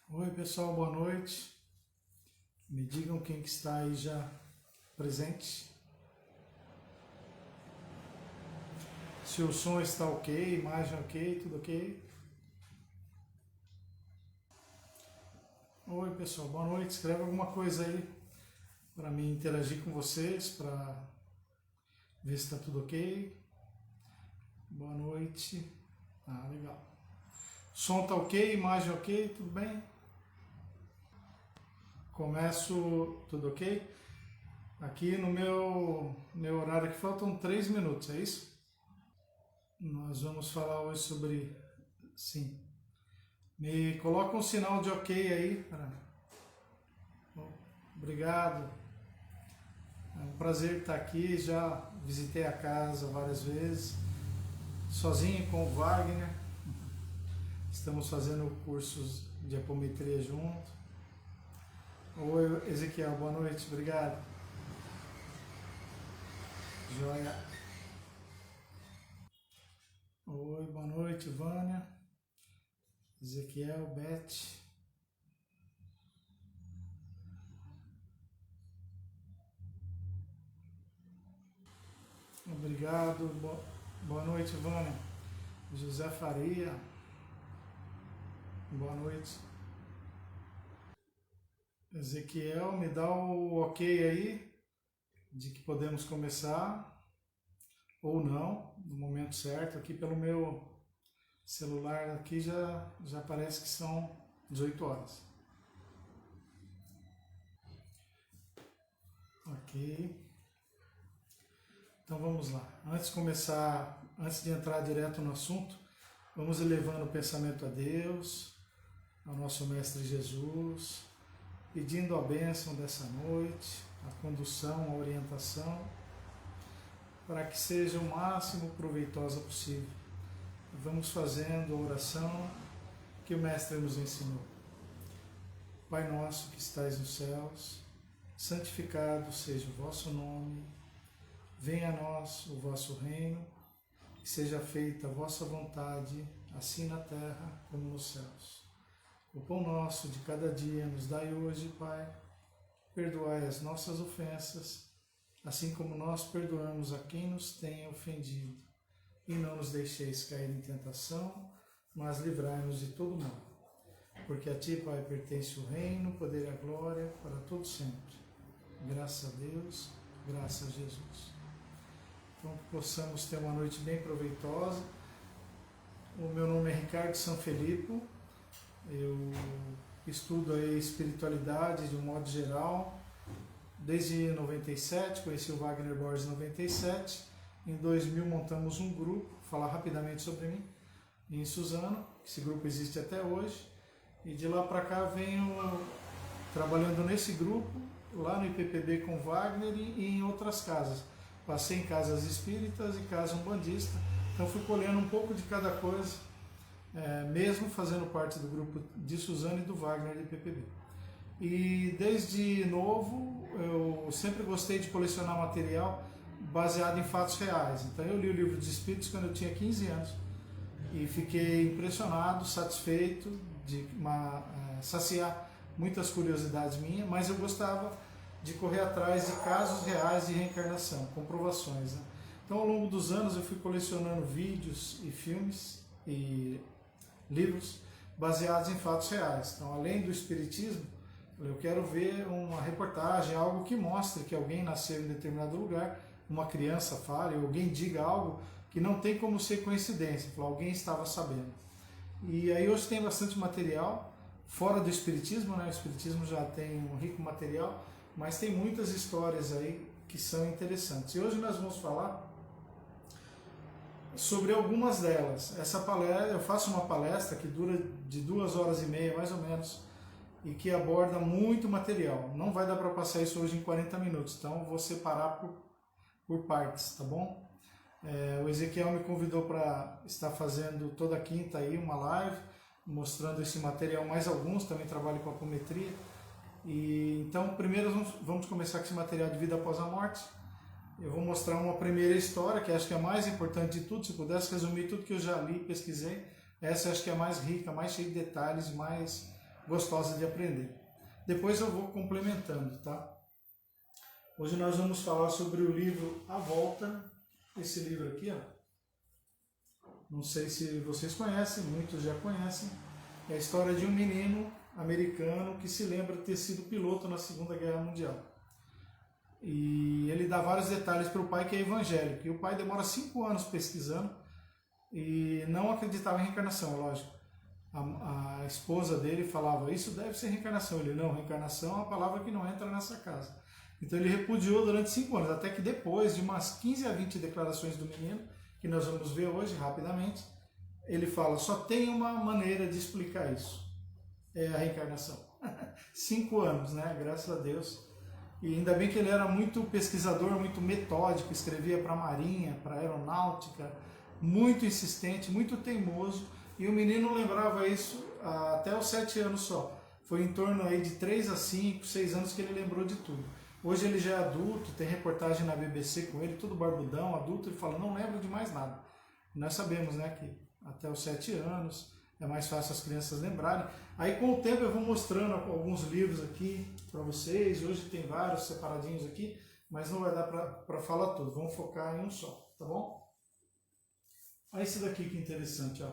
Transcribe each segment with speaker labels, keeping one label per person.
Speaker 1: Oi pessoal, boa noite. Me digam quem que está aí já presente. Se o som está ok, imagem ok, tudo ok. Oi pessoal, boa noite. Escreve alguma coisa aí para mim interagir com vocês, para ver se está tudo ok. Boa noite. Ah, legal. Som tá ok, imagem ok, tudo bem? Começo, tudo ok? Aqui no meu horário aqui faltam 3 minutos, é isso? Nós vamos falar hoje sobre, sim. Me coloca um sinal de ok aí. Obrigado. É um prazer estar aqui. Já visitei a casa várias vezes, sozinho com o Wagner. Estamos fazendo cursos de apometria junto. Oi, Ezequiel, boa noite. Obrigado. Joia. Oi, boa noite, Vânia. Ezequiel, Beth. Obrigado. Boa noite, Vânia. José Faria. Boa noite. Ezequiel, me dá o ok aí de que podemos começar ou não, no momento certo. Aqui pelo meu celular aqui já parece que são 18 horas. Ok. Então vamos lá. Antes de entrar direto no assunto, vamos elevando o pensamento a Deus, ao nosso Mestre Jesus, pedindo a bênção dessa noite, a condução, a orientação, para que seja o máximo proveitosa possível. Vamos fazendo a oração que o Mestre nos ensinou. Pai nosso que estais nos céus, santificado seja o vosso nome, venha a nós o vosso reino, e seja feita a vossa vontade, assim na terra como nos céus. O pão nosso de cada dia nos dai hoje, Pai. Perdoai as nossas ofensas, assim como nós perdoamos a quem nos tem ofendido. E não nos deixeis cair em tentação, mas livrai-nos de todo mal. Porque a Ti, Pai, pertence o reino, o poder e a glória, para todo sempre. Graças a Deus, graças a Jesus. Então, que possamos ter uma noite bem proveitosa. O meu nome é Ricardo Sanfilippo. Eu estudo a espiritualidade de um modo geral desde 97, conheci o Wagner Borges em 97. Em 2000 montamos um grupo, vou falar rapidamente sobre mim, em Suzano. Esse grupo existe até hoje. E de lá para cá venho trabalhando nesse grupo, lá no IPPB com Wagner e em outras casas. Passei em casas espíritas e casa umbandista, então fui colhendo um pouco de cada coisa, mesmo fazendo parte do grupo de Suzano e do Wagner de IPPB. E desde novo eu sempre gostei de colecionar material baseado em fatos reais. Então eu li o Livro dos Espíritos quando eu tinha 15 anos e fiquei impressionado, satisfeito de saciar muitas curiosidades minhas, mas eu gostava de correr atrás de casos reais de reencarnação, comprovações, né? Então, ao longo dos anos, eu fui colecionando vídeos e filmes e livros baseados em fatos reais. Então, além do espiritismo, eu quero ver uma reportagem, algo que mostre que alguém nasceu em determinado lugar, uma criança fale, alguém diga algo que não tem como ser coincidência, alguém estava sabendo. E aí hoje tem bastante material, fora do espiritismo, né? O espiritismo já tem um rico material, mas tem muitas histórias aí que são interessantes. E hoje nós vamos falar sobre algumas delas. Essa palestra, eu faço uma palestra que dura de 2h30 mais ou menos, e que aborda muito material. Não vai dar para passar isso hoje em 40 minutos, então eu vou separar por partes, tá bom? O Ezequiel me convidou para estar fazendo toda quinta aí uma live, mostrando esse material, mais alguns, também trabalho com apometria. E então, primeiro vamos começar com esse material de vida após a morte. Eu vou mostrar uma primeira história, que acho que é a mais importante de tudo. Se pudesse resumir tudo que eu já li, pesquisei, essa acho que é a mais rica, mais cheia de detalhes, mais gostosa de aprender. Depois eu vou complementando, tá? Hoje nós vamos falar sobre o livro A Volta, esse livro aqui, ó. Não sei se vocês conhecem, muitos já conhecem. É a história de um menino americano que se lembra de ter sido piloto na Segunda Guerra Mundial. E ele dá vários detalhes para o pai, que é evangélico. E o pai demora 5 anos pesquisando e não acreditava em reencarnação, é lógico. A esposa dele falava, isso deve ser reencarnação. Ele, não, reencarnação é uma palavra que não entra nessa casa. Então ele repudiou durante 5 anos, até que depois de umas 15 a 20 declarações do menino, que nós vamos ver hoje rapidamente, ele fala, só tem uma maneira de explicar isso, é a reencarnação. 5 anos, né? Graças a Deus. E ainda bem que ele era muito pesquisador, muito metódico, escrevia para a Marinha, para a Aeronáutica, muito insistente, muito teimoso, e o menino lembrava isso até os 7 anos só. Foi em torno aí de 3 a 5, 6 anos que ele lembrou de tudo. Hoje ele já é adulto, tem reportagem na BBC com ele, tudo barbudão, adulto, ele fala, não lembro de mais nada. Nós sabemos, né, que até os 7 anos é mais fácil as crianças lembrarem. Aí com o tempo eu vou mostrando alguns livros aqui para vocês, hoje tem vários separadinhos aqui, mas não vai dar para falar tudo, vamos focar em um só, tá bom? Olha esse daqui que interessante, ó.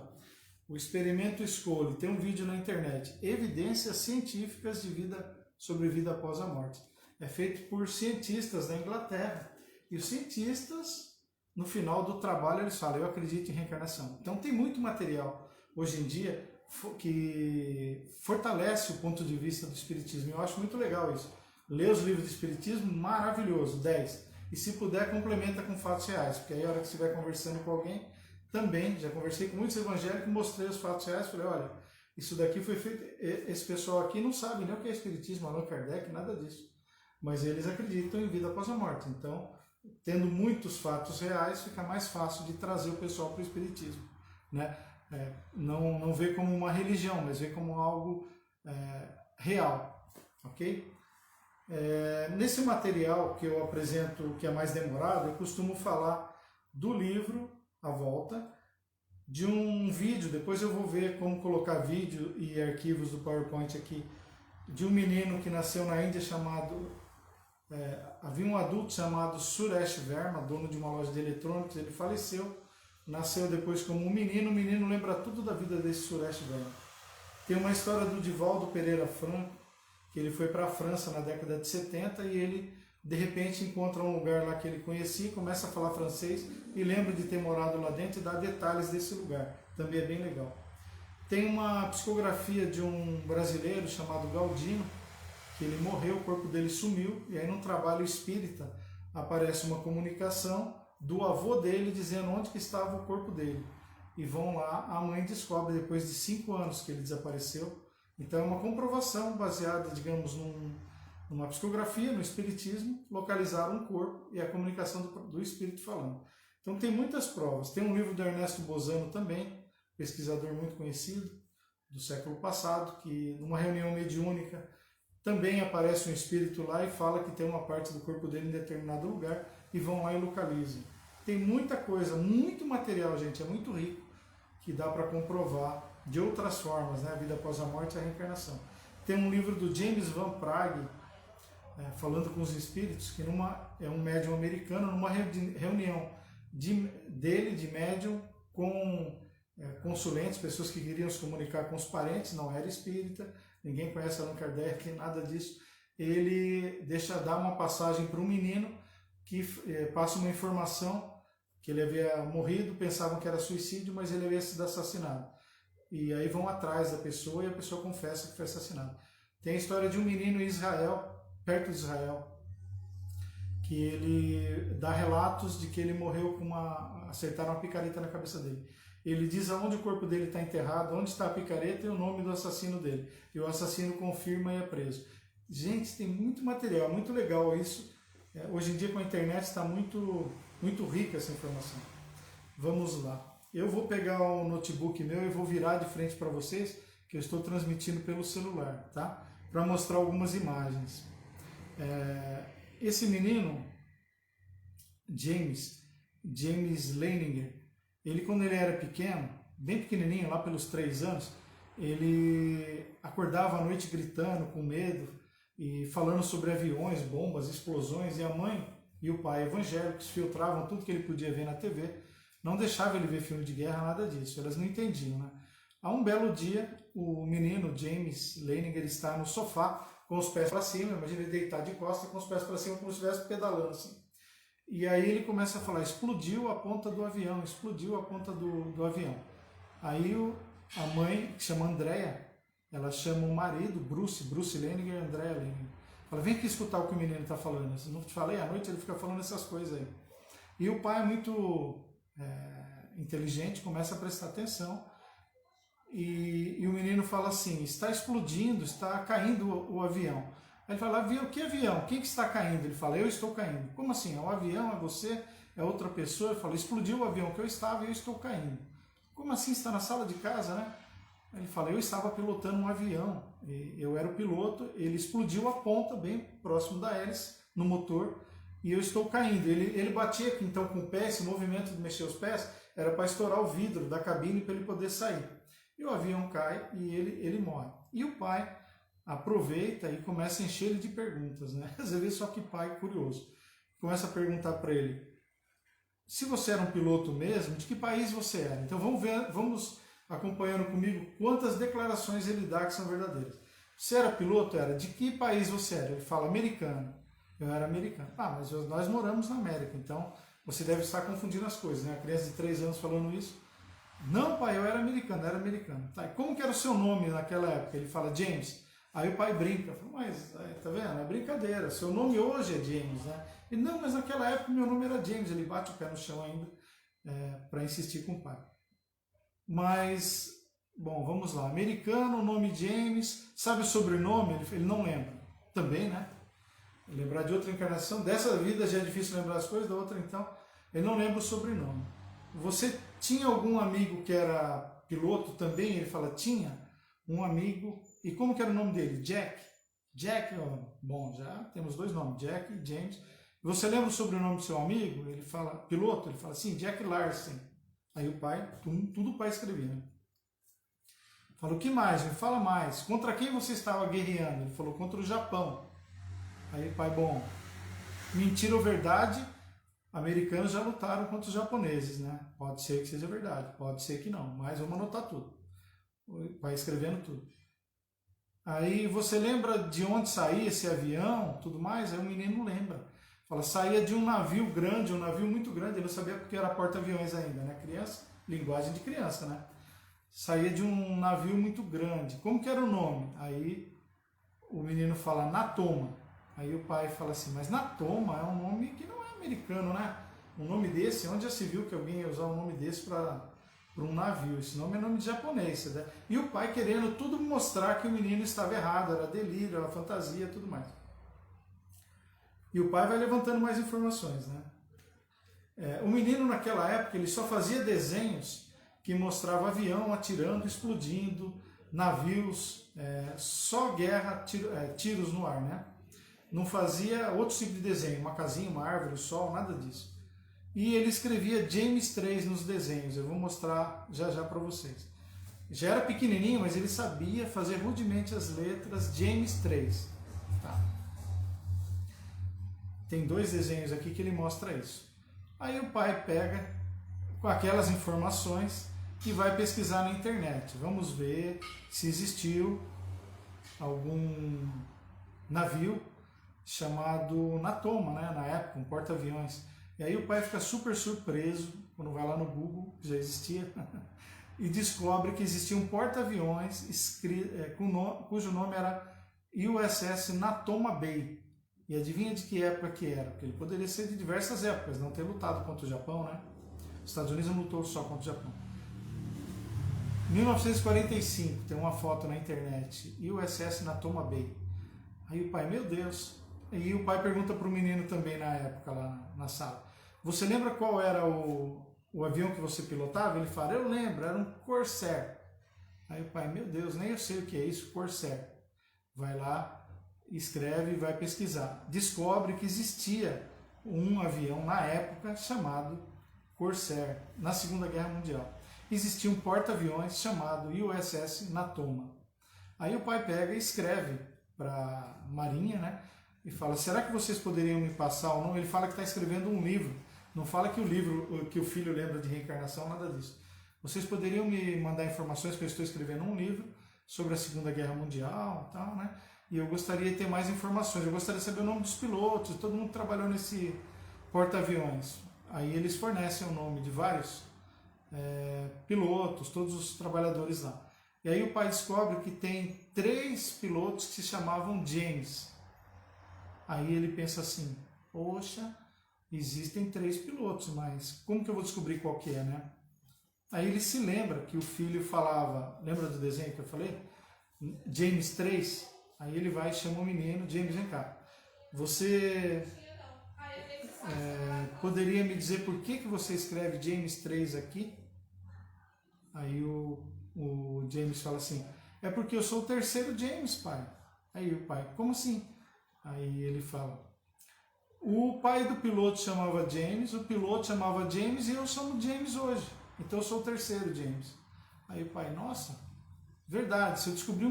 Speaker 1: O experimento Escolhe, tem um vídeo na internet, evidências científicas de vida sobre vida após a morte. É feito por cientistas da Inglaterra. E os cientistas, no final do trabalho, eles falam, eu acredito em reencarnação. Então tem muito material hoje em dia que fortalece o ponto de vista do Espiritismo. Eu acho muito legal isso. Ler os livros do Espiritismo, maravilhoso, 10. E se puder, complementa com fatos reais. Porque aí a hora que você estiver conversando com alguém, também, já conversei com muitos evangélicos, mostrei os fatos reais, falei, olha, isso daqui foi feito, esse pessoal aqui não sabe nem o que é Espiritismo, Allan Kardec, nada disso. Mas eles acreditam em vida após a morte. Então, tendo muitos fatos reais, fica mais fácil de trazer o pessoal para o Espiritismo, né? Não vê como uma religião, mas vê como algo real, ok? Nesse material que eu apresento, que é mais demorado, eu costumo falar do livro A Volta, de um vídeo, depois eu vou ver como colocar vídeo e arquivos do PowerPoint aqui, de um menino que nasceu na Índia chamado... havia um adulto chamado Suresh Verma, dono de uma loja de eletrônicos, ele faleceu, nasceu depois como um menino, o menino lembra tudo da vida desse Suresh Verma. Tem uma história do Divaldo Pereira Franco, que ele foi para a França na década de 70 e ele de repente encontra um lugar lá que ele conhecia, começa a falar francês e lembra de ter morado lá dentro e dá detalhes desse lugar, também é bem legal. Tem uma psicografia de um brasileiro chamado Galdino, que ele morreu, o corpo dele sumiu, e aí no trabalho espírita aparece uma comunicação do avô dele dizendo onde que estava o corpo dele. E vão lá, a mãe descobre depois de 5 anos que ele desapareceu. Então é uma comprovação baseada, digamos, numa psicografia, no espiritismo, localizar um corpo e a comunicação do espírito falando. Então tem muitas provas. Tem um livro do Ernesto Bozano também, pesquisador muito conhecido, do século passado, que numa reunião mediúnica também aparece um espírito lá e fala que tem uma parte do corpo dele em determinado lugar e vão lá e localizam. Tem muita coisa, muito material, gente, é muito rico, que dá para comprovar de outras formas, né? A vida após a morte e a reencarnação. Tem um livro do James Van Prague, falando com os espíritos, que é um médium americano, numa reunião dele, de médium, com consulentes, pessoas que queriam se comunicar com os parentes, não era espírita, ninguém conhece Allan Kardec, nada disso. Ele dá uma passagem para um menino que passa uma informação que ele havia morrido, pensavam que era suicídio, mas ele havia sido assassinado. E aí vão atrás da pessoa e a pessoa confessa que foi assassinado. Tem a história de um menino em Israel, perto de Israel, que ele dá relatos de que ele morreu acertaram uma picareta na cabeça dele. Ele diz aonde o corpo dele está enterrado, onde está a picareta e o nome do assassino dele. E o assassino confirma e é preso. Gente, tem muito material, muito legal isso. Hoje em dia com a internet está muito, muito rica essa informação. Vamos lá. Eu vou pegar o notebook meu e vou virar de frente para vocês, que eu estou transmitindo pelo celular, tá? Para mostrar algumas imagens. Esse menino, James Leininger, ele quando ele era pequeno, bem pequenininho, lá pelos 3 anos, ele acordava à noite gritando, com medo, e falando sobre aviões, bombas, explosões, e a mãe e o pai evangélicos filtravam tudo que ele podia ver na TV, não deixavam ele ver filme de guerra, nada disso, elas não entendiam, né? A um belo dia, o menino James Leininger está no sofá, com os pés para cima, imagina ele deitado de costas, com os pés para cima, como se estivesse pedalando assim. E aí ele começa a falar, explodiu a ponta do avião, explodiu a ponta do avião. Aí a mãe, que chama Andrea, ela chama o marido, Bruce Leininger e Andrea Leininger. Fala, vem aqui escutar o que o menino está falando. Se não te falei, à noite ele fica falando essas coisas aí. E o pai é muito inteligente, começa a prestar atenção. E o menino fala assim, está explodindo, está caindo o avião. Aí ele fala, avião, que avião? Quem que está caindo? Ele fala, eu estou caindo. Como assim? É um avião? É você? É outra pessoa? Ele fala, explodiu o avião que eu estava e eu estou caindo. Como assim? Está na sala de casa, né? Ele fala, eu estava pilotando um avião, eu era o piloto, ele explodiu a ponta bem próximo da hélice, no motor, e eu estou caindo. Ele batia aqui, então com o pé, esse movimento de mexer os pés, era para estourar o vidro da cabine para ele poder sair. E o avião cai e ele morre. E o pai aproveita e começa a encher ele de perguntas, né? Você vê só que pai curioso. Começa a perguntar para ele, se você era um piloto mesmo, de que país você era? Então vamos acompanhando comigo quantas declarações ele dá que são verdadeiras. Você era piloto? Era. De que país você era? Ele fala, americano. Eu era americano. Ah, mas nós moramos na América, então você deve estar confundindo as coisas, né? A criança de 3 anos falando isso. Não, pai, eu era americano, Tá, e como que era o seu nome naquela época? Ele fala, James. Aí o pai brinca, fala, mas, tá vendo? É brincadeira, seu nome hoje é James, né? E não, mas naquela época meu nome era James. Ele bate o pé no chão ainda para insistir com o pai. Mas, bom, vamos lá. Americano, nome James, sabe o sobrenome? Ele não lembra. Também, né? Lembrar de outra encarnação, dessa vida já é difícil lembrar as coisas, da outra então, ele não lembra o sobrenome. Você tinha algum amigo que era piloto também? Ele fala, tinha um amigo. E como que era o nome dele? Jack. Jack, bom, já temos 2 nomes, Jack e James. Você lembra o sobrenome do seu amigo? Ele fala, piloto? Ele fala, sim, Jack Larsen. Aí o pai, tudo o pai escrevia, né? Falou, o que mais? Me fala mais. Contra quem você estava guerreando? Ele falou, contra o Japão. Aí o pai, bom, mentira ou verdade, americanos já lutaram contra os japoneses, né? Pode ser que seja verdade, pode ser que não, mas vamos anotar tudo. O pai escrevendo tudo. Aí você lembra de onde saía esse avião, tudo mais? Aí o menino lembra. Fala, saía de um navio grande, um navio muito grande, ele não sabia porque era porta-aviões ainda, né? Criança, linguagem de criança, né? Saía de um navio muito grande. Como que era o nome? Aí o menino fala, Natoma. Aí o pai fala assim, mas Natoma é um nome que não é americano, né? Um nome desse, onde já se viu que alguém ia usar um nome desse para um navio? Esse nome é nome de japonês, né? E o pai querendo tudo mostrar que o menino estava errado, era delírio, era fantasia, tudo mais. E o pai vai levantando mais informações, né? O menino naquela época, ele só fazia desenhos que mostravam avião atirando, explodindo, navios, só guerra, tiros no ar, né? Não fazia outro tipo de desenho, uma casinha, uma árvore, o sol, nada disso. E ele escrevia James 3 nos desenhos, eu vou mostrar já já para vocês. Já era pequenininho, mas ele sabia fazer rudimente as letras James 3. Tá. Tem 2 desenhos aqui que ele mostra isso. Aí o pai pega com aquelas informações e vai pesquisar na internet. Vamos ver se existiu algum navio chamado Natoma, né, na época, um porta-aviões. E aí o pai fica super surpreso quando vai lá no Google, que já existia, e descobre que existia um porta-aviões cujo nome era USS Natoma Bay. E adivinha de que época que era? Porque ele poderia ser de diversas épocas, não ter lutado contra o Japão, né? Os Estados Unidos não lutou só contra o Japão. 1945, tem uma foto na internet, USS Natoma Bay. Aí o pai, meu Deus. E o pai pergunta para o menino também na época, lá na sala, você lembra qual era o avião que você pilotava? Ele fala, eu lembro, era um Corsair. Aí o pai, meu Deus, nem eu sei o que é isso, Corsair. Vai lá, escreve e vai pesquisar. Descobre que existia um avião na época chamado Corsair, na Segunda Guerra Mundial. Existia um porta-aviões chamado USS Natoma. Aí o pai pega e escreve para Marinha, né? E fala, será que vocês poderiam me passar o nome? Ele fala que está escrevendo um livro. Não fala que o livro, que o filho lembra de reencarnação, nada disso. Vocês poderiam me mandar informações, que eu estou escrevendo um livro sobre a Segunda Guerra Mundial e tal, né? E eu gostaria de ter mais informações. Eu gostaria de saber o nome dos pilotos, todo mundo que trabalhou nesse porta-aviões. Aí eles fornecem o nome de vários pilotos, todos os trabalhadores lá. E aí o pai descobre que tem 3 pilotos que se chamavam James. Aí ele pensa assim, poxa, existem 3 pilotos, mas como que eu vou descobrir qual que é, né? Aí ele se lembra que o filho falava, lembra do desenho que eu falei? James 3. Aí ele vai e chama o menino, James, vem cá. Você poderia me dizer por que você escreve James 3 aqui? Aí o James fala assim, é porque eu sou o terceiro James, pai. Aí o pai, como assim? Aí ele fala, o pai do piloto chamava James, o piloto chamava James e eu chamo James hoje. Então eu sou o terceiro James. Aí o pai, nossa, verdade, se eu descobrir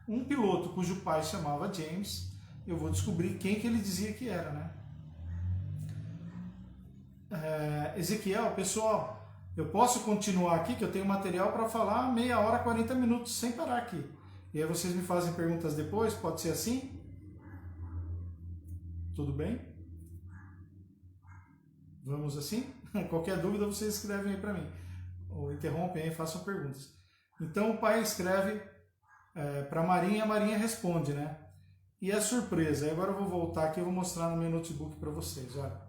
Speaker 1: um piloto cujo pai chamava James, eu vou descobrir quem que ele dizia que era, né? Ezequiel, pessoal, eu posso continuar aqui, que eu tenho material para falar meia hora, 40 minutos, sem parar aqui. E aí vocês me fazem perguntas depois, pode ser assim? Tudo bem? Vamos assim? Qualquer dúvida vocês escrevem aí para mim. Ou interrompem aí e façam perguntas. Então o pai escreve para a Marinha responde, né? E a surpresa, agora eu vou voltar aqui e vou mostrar no meu notebook para vocês, olha.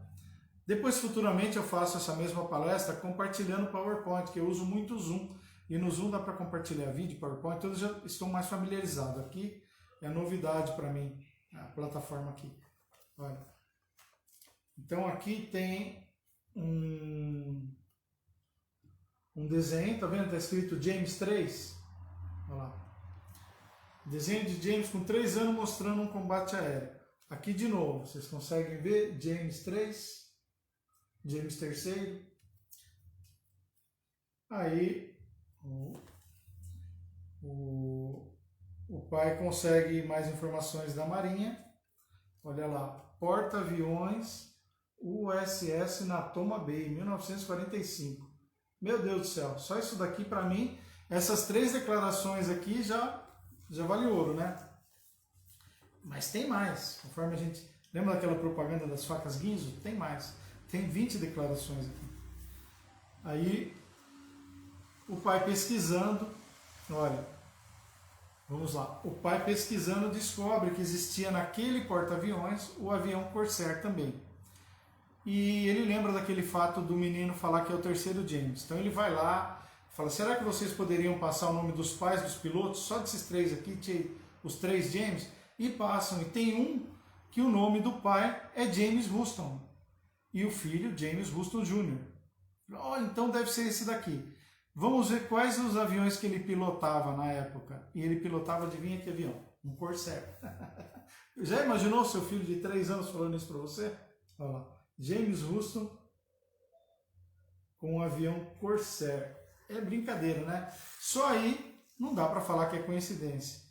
Speaker 1: Depois, futuramente, eu faço essa mesma palestra compartilhando PowerPoint, que eu uso muito o Zoom. E no Zoom dá para compartilhar vídeo, PowerPoint, então eu já estou mais familiarizado. Aqui é novidade para mim, a plataforma aqui. Olha. Então aqui tem um desenho, tá vendo? Está escrito James 3. Olha lá. Desenho de James com 3 anos mostrando um combate aéreo. Aqui de novo, vocês conseguem ver James 3, James 3. Aí o pai consegue mais informações da Marinha. Olha lá, porta-aviões USS Natoma Bay, 1945. Meu Deus do céu, só isso daqui para mim, essas 3 declarações aqui já vale ouro, né? Mas tem mais, conforme a gente... Lembra daquela propaganda das facas Guinzo? Tem mais. Tem 20 declarações aqui. Aí, o pai pesquisando, olha, vamos lá. O pai pesquisando descobre que existia naquele porta-aviões o avião Corsair também. E ele lembra daquele fato do menino falar que é o terceiro James. Então ele vai lá, fala, será que vocês poderiam passar o nome dos pais dos pilotos? Só desses 3 aqui, os 3 James, e passam. E tem um que o nome do pai é James Houston. E o filho, James Houston Jr. Oh, então deve ser esse daqui. Vamos ver quais os aviões que ele pilotava na época. E ele pilotava, adivinha que avião? Um Corsair. Já imaginou seu filho de 3 anos falando isso para você? Olha lá. James Houston com um avião Corsair. É brincadeira, né? Só aí não dá para falar que é coincidência.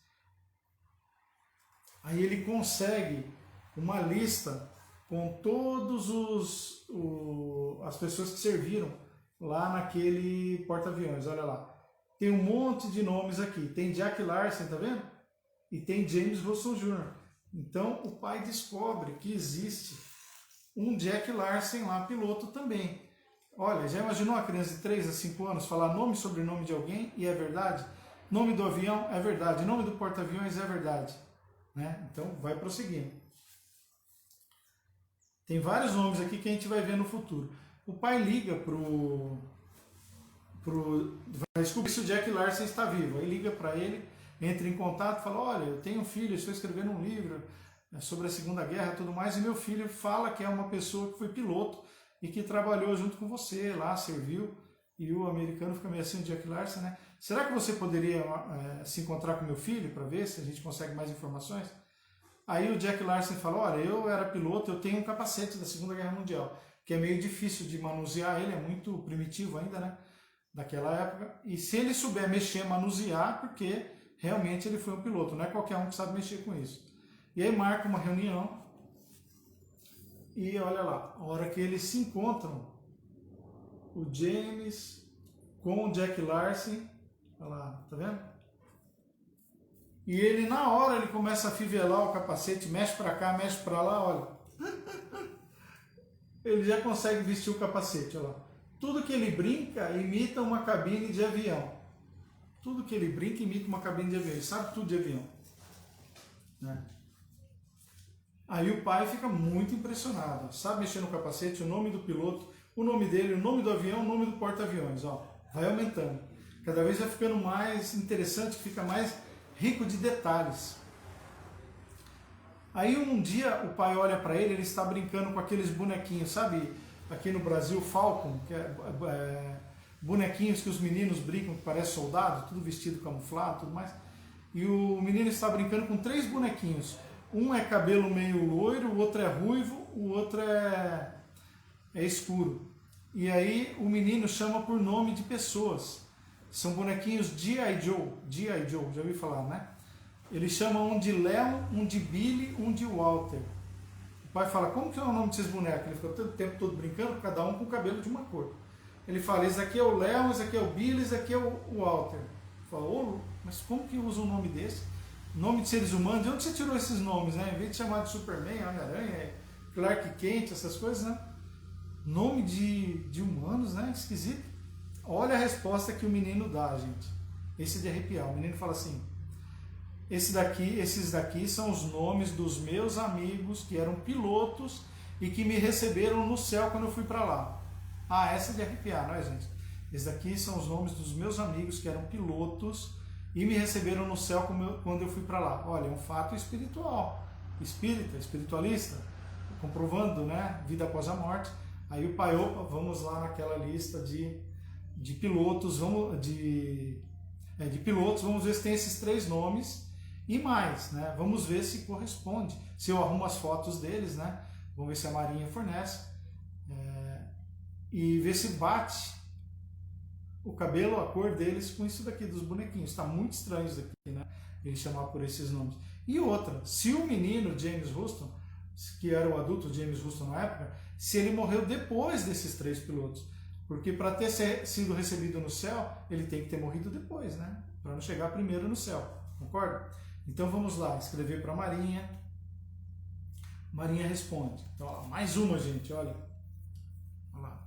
Speaker 1: Aí ele consegue uma lista com todos as pessoas que serviram lá naquele porta-aviões. Olha lá. Tem um monte de nomes aqui. Tem Jack Larson, tá vendo? E tem James Houston Jr. Então o pai descobre que existe um Jack Larson lá, piloto também. Olha, já imaginou a criança de 3 a 5 anos falar nome e sobrenome de alguém e é verdade? Nome do avião é verdade. Nome do porta-aviões é verdade. Né? Então vai prosseguindo. Tem vários nomes aqui que a gente vai ver no futuro. O pai liga vai descobrir se o Jack Larson está vivo. Aí liga para ele, entra em contato, fala, olha, eu tenho um filho, estou escrevendo um livro sobre a Segunda Guerra e tudo mais, e meu filho fala que é uma pessoa que foi piloto e que trabalhou junto com você lá, serviu, e o americano fica meio assim, o Jack Larson, né? Será que você poderia se encontrar com meu filho para ver se a gente consegue mais informações? Aí o Jack Larson fala, olha, eu era piloto, eu tenho um capacete da Segunda Guerra Mundial, que é meio difícil de manusear, ele é muito primitivo ainda, né? Daquela época, e se ele souber mexer, manusear, porque realmente ele foi um piloto, não é qualquer um que sabe mexer com isso. E aí marca uma reunião e olha lá, a hora que eles se encontram, o James com o Jack Larsen, olha lá, tá vendo? E ele na hora ele começa a fivelar o capacete, mexe para cá, mexe para lá, olha. Ele já consegue vestir o capacete, olha lá. Tudo que ele brinca imita uma cabine de avião. Tudo que ele brinca imita uma cabine de avião. Ele sabe tudo de avião, né? Aí o pai fica muito impressionado. Sabe mexer no capacete, o nome do piloto, o nome dele, o nome do avião, o nome do porta-aviões. Ó, vai aumentando. Cada vez vai ficando mais interessante, fica mais rico de detalhes. Aí um dia o pai olha para ele está brincando com aqueles bonequinhos, sabe? Aqui no Brasil, Falcon, que é bonequinhos que os meninos brincam, que parece soldado, tudo vestido camuflado, tudo mais. E o menino está brincando com 3 bonequinhos. Um é cabelo meio loiro, o outro é ruivo, o outro é escuro. E aí o menino chama por nome de pessoas. São bonequinhos G.I. Joe, já ouviu falar, né? Ele chama um de Leon, um de Billy, um de Walter. O pai fala, como que é o nome desses bonecos? Ele fica o tempo todo brincando, cada um com o cabelo de uma cor. Ele fala, esse aqui é o Leon, esse aqui é o Billy, esse aqui é o Walter. Fala, ô, mas como que usa um nome desse? Nome de seres humanos, de onde você tirou esses nomes, né? Em vez de chamar de Superman, Homem-Aranha, Clark Kent, essas coisas, né? Nome de humanos, né? Esquisito. Olha a resposta que o menino dá, gente. Esse de arrepiar. O menino fala assim, esses daqui são os nomes dos meus amigos que eram pilotos e que me receberam no céu quando eu fui para lá. Ah, essa é de arrepiar, não é, gente? Esses daqui são os nomes dos meus amigos que eram pilotos e me receberam no céu quando eu fui para lá. Olha, é um fato espiritual, espírita, espiritualista, comprovando, né, vida após a morte. Aí o pai, opa, vamos lá naquela lista de pilotos, de pilotos, vamos ver se tem esses 3 nomes e mais, né? Vamos ver se corresponde, se eu arrumo as fotos deles, né? Vamos ver se a Marinha fornece e ver se bate o cabelo, a cor deles com isso daqui dos bonequinhos. Está muito estranho isso daqui, né? Ele chamar por esses nomes. E outra, se o menino James Houston, que era o adulto James Houston na época, se ele morreu depois desses 3 pilotos, porque para ter sido recebido no céu, ele tem que ter morrido depois, né? Para não chegar primeiro no céu, concorda? Então vamos lá, escrever para a Marinha. Marinha responde. Então, ó, mais uma, gente, olha. Olha lá.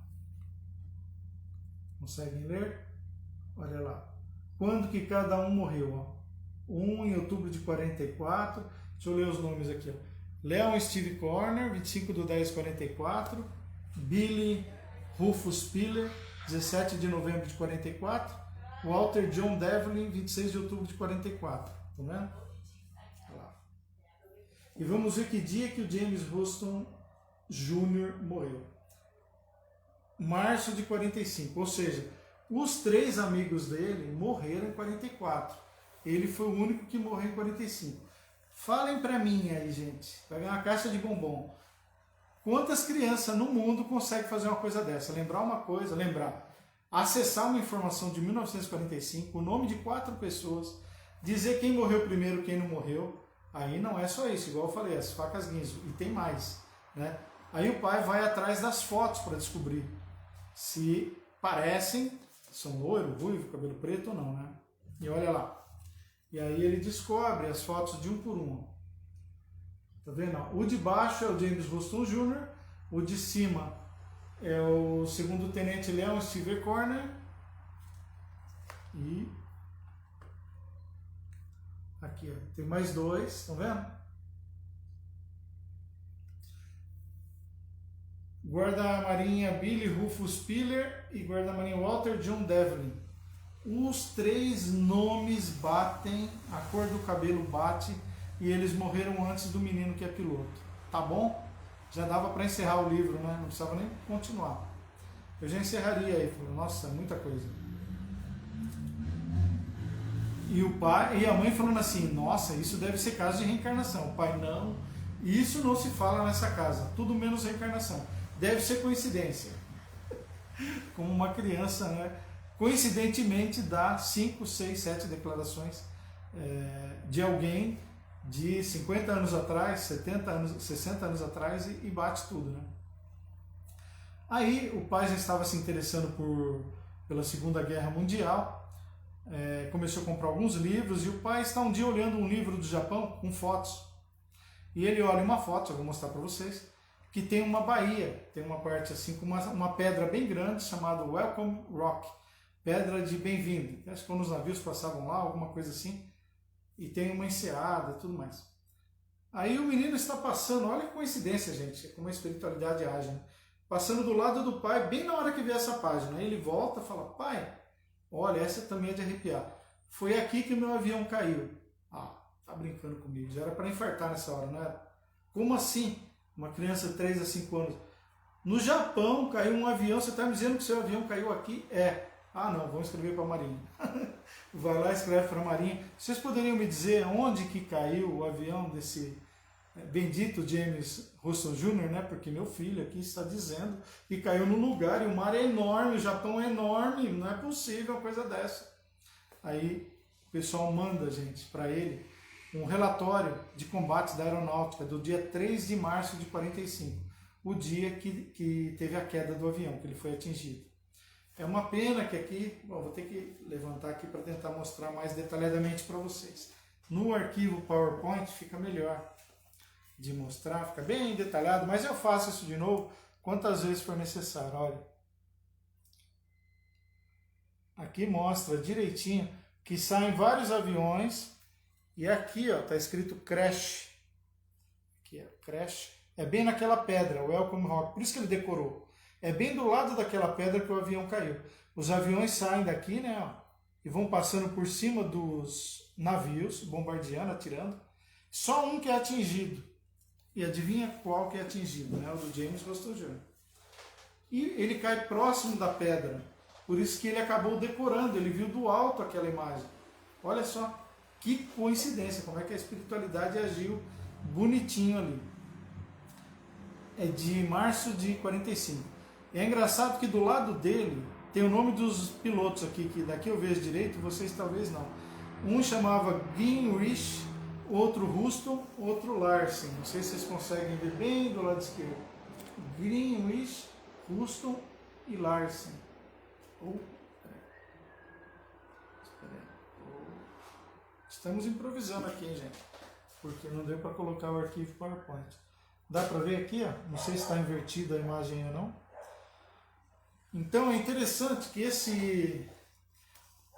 Speaker 1: Conseguem ler? Olha lá. Quando que cada um morreu? Ó? Um em outubro de 44. Deixa eu ler os nomes aqui. Ó. Leon Steve Corner, 25/10/44. Billy Rufus Piller, 17 de novembro de 44. Walter John Devlin, 26 de outubro de 44. Tá vendo? Olha lá. E vamos ver que dia que o James Houston Jr. morreu. Março de 45. Ou seja, os 3 amigos dele morreram em 44. Ele foi o único que morreu em 45. Falem pra mim aí, gente. Pegar uma caixa de bombom. Quantas crianças no mundo conseguem fazer uma coisa dessa? Lembrar. Acessar uma informação de 1945, o nome de 4 pessoas, dizer quem morreu primeiro, quem não morreu. Aí não é só isso, igual eu falei, as facas guinzo, e tem mais, né? Aí o pai vai atrás das fotos para descobrir se parecem, são loiro, ruivo, cabelo preto ou não, né? E olha lá. E aí ele descobre as fotos de um por um. Tá vendo? O de baixo é o James Houston Jr., o de cima é o segundo tenente Leon Steve Corner e aqui, ó, tem mais 2, estão vendo? Guarda-marinha Billy Rufus Piller e guarda-marinha Walter John Devlin. Os 3 nomes batem, a cor do cabelo bate e eles morreram antes do menino que é piloto. Tá bom? Já dava para encerrar o livro, né? Não precisava nem continuar. Eu já encerraria aí. Nossa, muita coisa. E o pai e a mãe falando assim, nossa, isso deve ser caso de reencarnação. O pai, não, isso não se fala nessa casa, tudo menos reencarnação. Deve ser coincidência. Como uma criança, né? Coincidentemente dá 5, 6, 7 declarações de alguém de 50 anos atrás, 70 anos, 60 anos atrás e bate tudo, né? Aí o pai já estava se interessando pela Segunda Guerra Mundial, começou a comprar alguns livros e o pai está um dia olhando um livro do Japão com fotos. E ele olha uma foto, eu vou mostrar para vocês, que tem uma baía, tem uma parte assim com uma pedra bem grande chamada Welcome Rock, pedra de bem-vindo. Acho que quando os navios passavam lá, alguma coisa assim, e tem uma enseada e tudo mais. Aí o menino está passando, olha que coincidência, gente, como a espiritualidade age, né? Passando do lado do pai, bem na hora que vê essa página. Aí ele volta e fala, pai, olha, essa também é de arrepiar. Foi aqui que meu avião caiu. Ah, tá brincando comigo, já era para infartar nessa hora, não era? Como assim? Uma criança de 3 a 5 anos. No Japão caiu um avião, você está me dizendo que seu avião caiu aqui? Ah não, vamos escrever para a Marinha. Vai lá e escreve para a Marinha. Vocês poderiam me dizer onde que caiu o avião desse bendito James Russell Jr., né? Porque meu filho aqui está dizendo que caiu no lugar e o mar é enorme, o Japão é enorme, não é possível uma coisa dessa. Aí o pessoal manda, gente, para ele um relatório de combates da aeronáutica do dia 3 de março de 45, o dia que teve a queda do avião, que ele foi atingido. É uma pena que aqui, vou ter que levantar aqui para tentar mostrar mais detalhadamente para vocês. No arquivo PowerPoint fica melhor de mostrar, fica bem detalhado, mas eu faço isso de novo quantas vezes for necessário. Olha, aqui mostra direitinho que saem vários aviões e aqui está escrito crash, aqui é crash, é bem naquela pedra, Welcome Rock, por isso que ele decorou. É bem do lado daquela pedra que o avião caiu. Os aviões saem daqui, né, ó, e vão passando por cima dos navios, bombardeando, atirando. Só um que é atingido. E adivinha qual que é atingido, né? O do James Russell Jr. E ele cai próximo da pedra. Por isso que ele acabou decorando, ele viu do alto aquela imagem. Olha só, que coincidência, como é que a espiritualidade agiu bonitinho ali. É de março de 45. É engraçado que do lado dele tem o nome dos pilotos aqui, que daqui eu vejo direito, vocês talvez não. Um chamava Gingrich, outro Houston, outro Larsen. Não sei se vocês conseguem ver bem do lado esquerdo. Greenwich, Houston e Larsen. Estamos improvisando aqui, hein, gente? Porque não deu para colocar o arquivo PowerPoint. Dá para ver aqui, ó? Não sei se está invertida a imagem ou não. Então é interessante que esse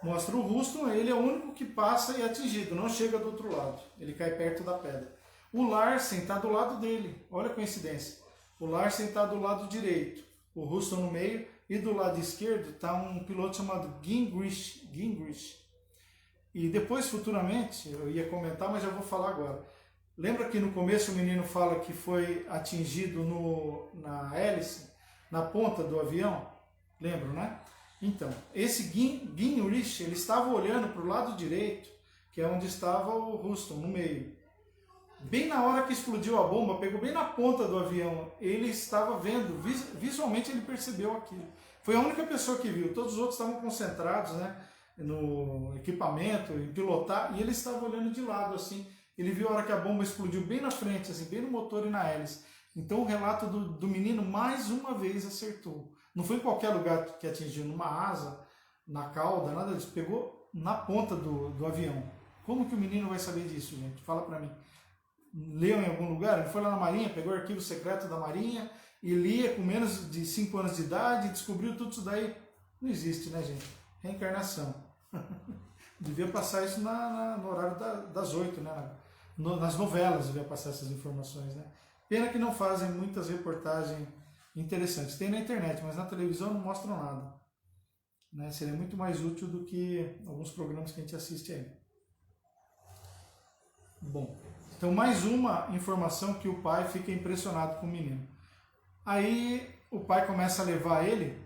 Speaker 1: mostra o Houston, ele é o único que passa e é atingido, não chega do outro lado, ele cai perto da pedra. O Larsen está do lado dele, olha a coincidência. O Larsen está do lado direito, o Houston no meio, e do lado esquerdo está um piloto chamado Gingrich. E depois, futuramente, eu ia comentar, mas já vou falar agora. Lembra que no começo o menino fala que foi atingido na hélice, na ponta do avião? Lembram, né? Então, esse Gingrich, ele estava olhando para o lado direito, que é onde estava o Houston, no meio. Bem na hora que explodiu a bomba, pegou bem na ponta do avião, ele estava vendo, visualmente ele percebeu aquilo. Foi a única pessoa que viu, todos os outros estavam concentrados, né, no equipamento, em pilotar, e ele estava olhando de lado, assim. Ele viu a hora que a bomba explodiu bem na frente, assim, bem no motor e na hélice. Então o relato do menino mais uma vez acertou. Não foi em qualquer lugar que atingiu, numa asa, na cauda, nada disso. Pegou na ponta do avião. Como que o menino vai saber disso, gente? Fala pra mim. Leu em algum lugar? Ele foi lá na Marinha, pegou o arquivo secreto da Marinha e lia com menos de 5 anos de idade, descobriu tudo isso daí. Não existe, né, gente? Reencarnação. Devia passar isso no horário das 8, né? Nas novelas devia passar essas informações, né? Pena que não fazem muitas reportagens interessantes. Tem na internet, mas na televisão não mostram nada. Né? Seria muito mais útil do que alguns programas que a gente assiste aí. Bom, então mais uma informação que o pai fica impressionado com o menino. Aí o pai começa a levar ele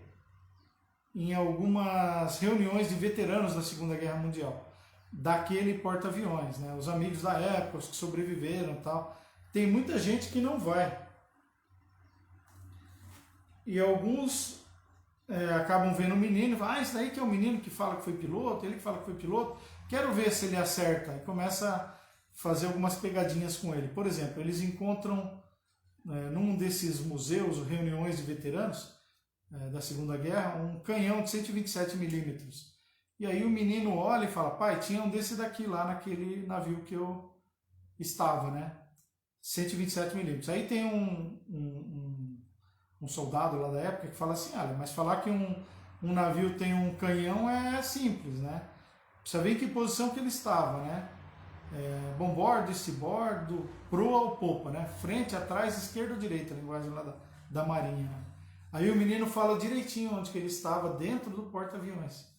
Speaker 1: em algumas reuniões de veteranos da Segunda Guerra Mundial, daquele porta-aviões, né? Os amigos da época, os que sobreviveram e tal. Tem muita gente que não vai. E alguns acabam vendo o menino e falam, esse daí que é o menino que fala que foi piloto, ele que fala que foi piloto. Quero ver se ele acerta. E começa a fazer algumas pegadinhas com ele. Por exemplo, eles encontram num desses museus, reuniões de veteranos da Segunda Guerra, um canhão de 127 milímetros. E aí o menino olha e fala, pai, tinha um desse daqui lá naquele navio que eu estava, né? 127 milímetros. Aí tem um soldado lá da época que fala assim, olha, mas falar que um navio tem um canhão é simples, né? Precisa ver em que posição que ele estava, né? Bombordo, estibordo, proa ou popa, né? Frente, atrás, esquerda ou direita, a linguagem lá da marinha. Né? Aí o menino fala direitinho onde que ele estava, dentro do porta-aviões.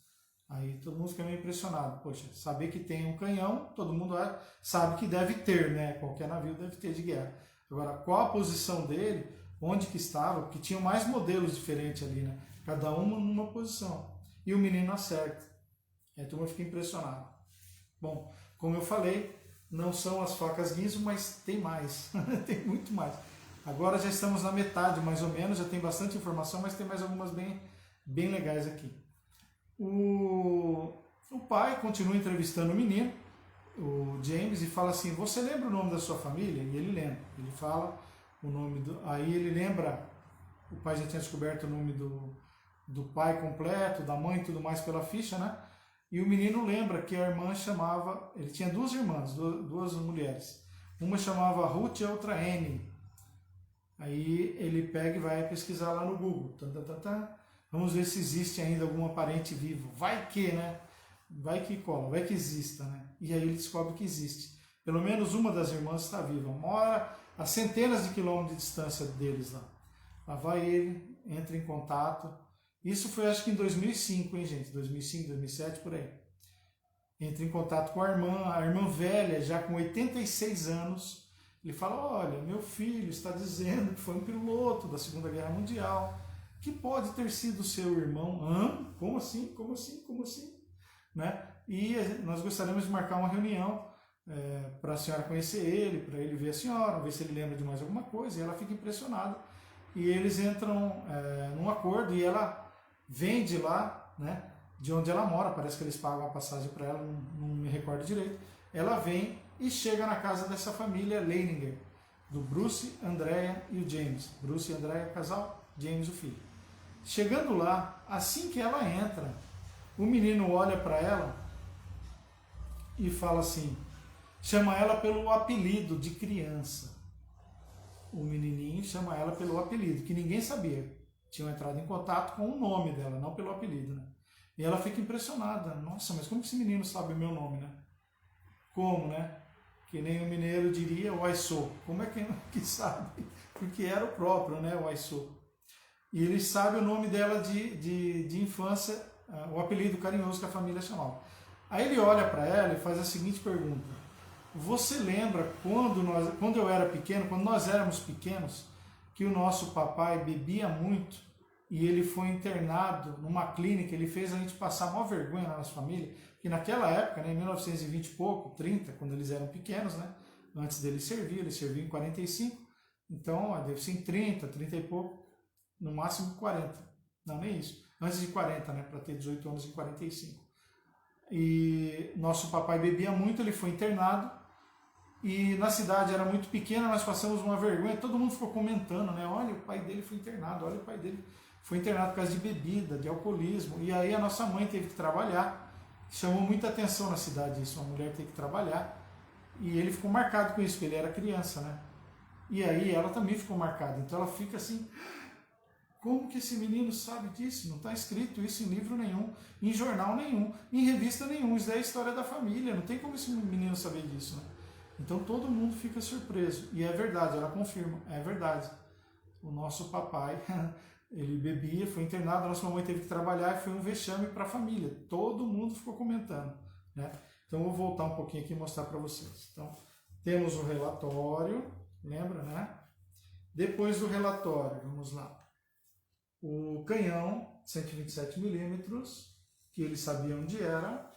Speaker 1: Aí todo mundo fica meio impressionado. Poxa, saber que tem um canhão, todo mundo sabe que deve ter, né? Qualquer navio deve ter de guerra. Agora, qual a posição dele, onde que estava, porque tinham mais modelos diferentes ali, né? Cada um numa posição. E o menino acerta. Aí a turma fica impressionada. Bom, como eu falei, não são as facas guinso, mas tem mais. Tem muito mais. Agora já estamos na metade, mais ou menos, já tem bastante informação, mas tem mais algumas bem legais aqui. O pai continua entrevistando o menino, o James, e fala assim, você lembra o nome da sua família? E ele lembra. Ele fala o nome aí ele lembra, o pai já tinha descoberto o nome do pai completo, da mãe e tudo mais pela ficha, né? E o menino lembra que a irmã chamava, ele tinha duas irmãs, duas mulheres. Uma chamava Ruth e a outra Anne. Aí ele pega e vai pesquisar lá no Google. Vamos ver se existe ainda algum parente vivo. Vai que, né? Vai que cola, vai que exista, né? E aí ele descobre que existe. Pelo menos uma das irmãs está viva. Mora a centenas de quilômetros de distância deles lá. Lá vai ele, entra em contato. Isso foi acho que em 2005, hein, gente? 2005, 2007, por aí. Entra em contato com a irmã velha, já com 86 anos. Ele fala, olha, meu filho está dizendo que foi um piloto da Segunda Guerra Mundial, que pode ter sido seu irmão. Hã? Como assim? Como assim? Como assim? Né? E nós gostaríamos de marcar uma reunião para a senhora conhecer ele, para ele ver a senhora, ver se ele lembra de mais alguma coisa. E ela fica impressionada. E eles entram num acordo e ela vem de lá, né, de onde ela mora, parece que eles pagam a passagem para ela, não me recordo direito. Ela vem e chega na casa dessa família Leininger, do Bruce, Andrea e o James. Bruce e Andrea, casal, James, o filho. Chegando lá, assim que ela entra, o menino olha para ela e fala assim, chama ela pelo apelido de criança. O menininho chama ela pelo apelido, que ninguém sabia. Tinham entrado em contato com o nome dela, não pelo apelido, né? E ela fica impressionada. Nossa, mas como que esse menino sabe o meu nome, né? Como, né? Que nem o mineiro diria o Aissô. Como é que sabe? Porque era o próprio, né? O Aissô. E ele sabe o nome dela de infância, o apelido carinhoso que a família chamava. Aí ele olha para ela e faz a seguinte pergunta. Você lembra quando eu era pequeno, quando nós éramos pequenos, que o nosso papai bebia muito e ele foi internado numa clínica, ele fez a gente passar maior vergonha na nossa família, que naquela época, né, em 1920 e pouco, 30, quando eles eram pequenos, né, antes dele servir, ele serviu em 45, então deve ser em 30, 30 e pouco, no máximo 40, não, nem isso, antes de 40, né, para ter 18 anos em 45. E nosso papai bebia muito, ele foi internado, e na cidade era muito pequena, nós passamos uma vergonha, todo mundo ficou comentando, né? Olha, o pai dele foi internado, olha, o pai dele foi internado por causa de bebida, de alcoolismo. E aí a nossa mãe teve que trabalhar, chamou muita atenção na cidade isso, uma mulher teve que trabalhar. E ele ficou marcado com isso, porque ele era criança, né? E aí ela também ficou marcada, então ela fica assim, como que esse menino sabe disso? Não está escrito isso em livro nenhum, em jornal nenhum, em revista nenhum, isso é a história da família, não tem como esse menino saber disso, né? Então todo mundo fica surpreso. E é verdade, ela confirma, é verdade. O nosso papai, ele bebia, foi internado, a nossa mamãe teve que trabalhar e foi um vexame para a família. Todo mundo ficou comentando, né? Então eu vou voltar um pouquinho aqui e mostrar para vocês. Então, temos o relatório, lembra, né? Depois do relatório, vamos lá. O canhão, 127 milímetros, que ele sabia onde era.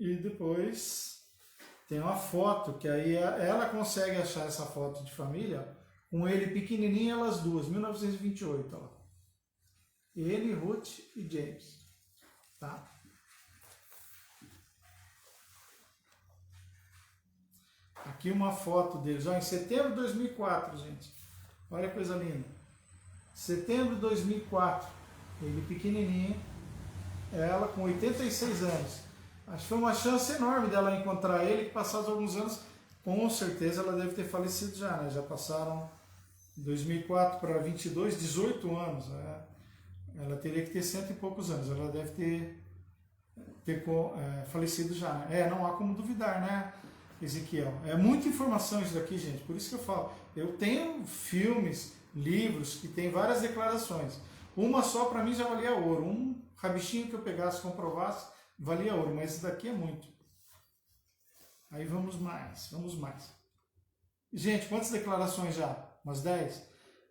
Speaker 1: E depois tem uma foto, que aí ela consegue achar essa foto de família com ele pequenininho e elas duas, 1928, ó. Ele, Ruth e James. Tá? Aqui uma foto deles, ó, em setembro de 2004, gente. Olha que coisa linda. Setembro de 2004, ele pequenininho, ela com 86 anos. Acho que foi uma chance enorme dela encontrar ele, que passados alguns anos, com certeza ela deve ter falecido já, né? Já passaram 2004 para 22, 18 anos. Né? Ela teria que ter cento e poucos anos, ela deve ter falecido já. Né? Não há como duvidar, né, Ezequiel? É muita informação isso daqui, gente, por isso que eu falo. Eu tenho filmes, livros que tem várias declarações. Uma só para mim já valia ouro. Um rabichinho que eu pegasse, comprovasse, valia ouro, mas esse daqui é muito. Aí vamos mais. Gente, quantas declarações já? Umas 10?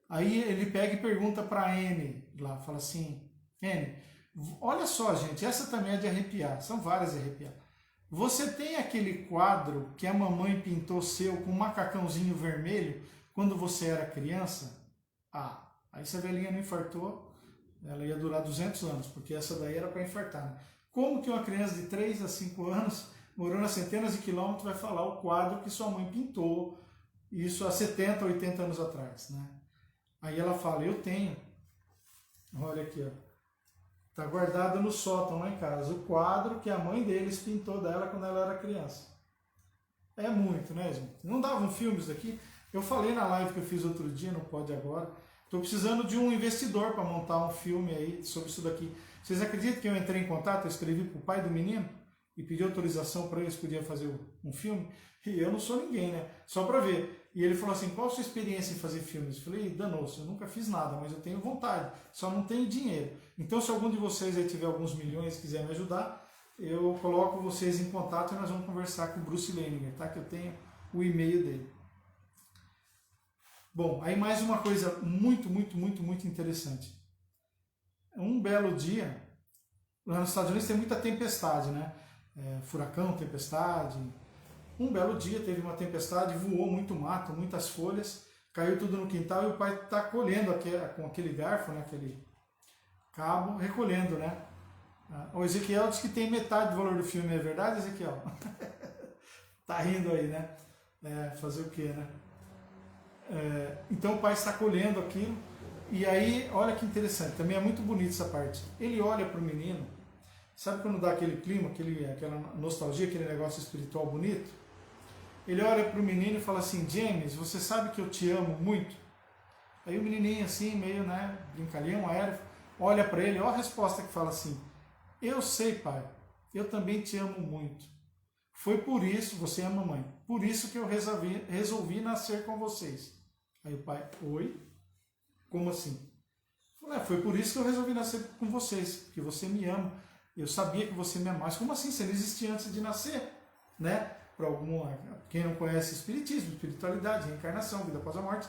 Speaker 1: Aí ele pega e pergunta para Anne lá, fala assim, Anne, olha só, gente, essa também é de arrepiar, são várias de arrepiar. Você tem aquele quadro que a mamãe pintou seu com um macacãozinho vermelho quando você era criança? Ah, aí essa velhinha não infartou, ela ia durar 200 anos, porque essa daí era para infartar. Né? Como que uma criança de 3 a 5 anos, morando a centenas de quilômetros, vai falar o quadro que sua mãe pintou, isso há 70, 80 anos atrás, né? Aí ela fala, eu tenho, olha aqui, ó, tá guardado no sótão lá em casa, o quadro que a mãe deles pintou dela quando ela era criança. É muito, né, gente? Não davam filmes daqui? Eu falei na live que eu fiz outro dia, não pode agora, estou precisando de um investidor para montar um filme aí sobre isso daqui. Vocês acreditam que eu entrei em contato, eu escrevi para o pai do menino e pedi autorização para eles que podiam fazer um filme? E eu não sou ninguém, né? Só para ver. E ele falou assim, qual a sua experiência em fazer filmes? Eu falei, danou-se, eu nunca fiz nada, mas eu tenho vontade, só não tenho dinheiro. Então, se algum de vocês aí tiver alguns milhões e quiser me ajudar, eu coloco vocês em contato e nós vamos conversar com o Bruce Leninger, tá? Que eu tenho o e-mail dele. Bom, aí mais uma coisa muito interessante. Um belo dia, lá nos Estados Unidos tem muita tempestade, né? Furacão, tempestade. Um belo dia teve uma tempestade, voou muito mato, muitas folhas, caiu tudo no quintal e o pai está colhendo com aquele garfo, né, aquele cabo, recolhendo, né? O Ezequiel diz que tem metade do valor do filme, é verdade, Ezequiel? Tá rindo aí, né? Fazer o quê, né? Então o pai está colhendo aquilo, e aí, olha que interessante, também é muito bonito essa parte. Ele olha para o menino, sabe quando dá aquele clima, aquela nostalgia, aquele negócio espiritual bonito? Ele olha para o menino e fala assim, James, você sabe que eu te amo muito? Aí o menininho assim, meio, né, brincalhão, aéreo, olha para ele, olha a resposta que fala assim, eu sei, pai, eu também te amo muito. Foi por isso, você é a mamãe, por isso que eu resolvi nascer com vocês. Aí o pai, oi? Como assim? Foi por isso que eu resolvi nascer com vocês, porque você me ama. Eu sabia que você me amasse. Como assim? Você não existia antes de nascer, né? Para quem não conhece espiritismo, espiritualidade, reencarnação, vida após a morte,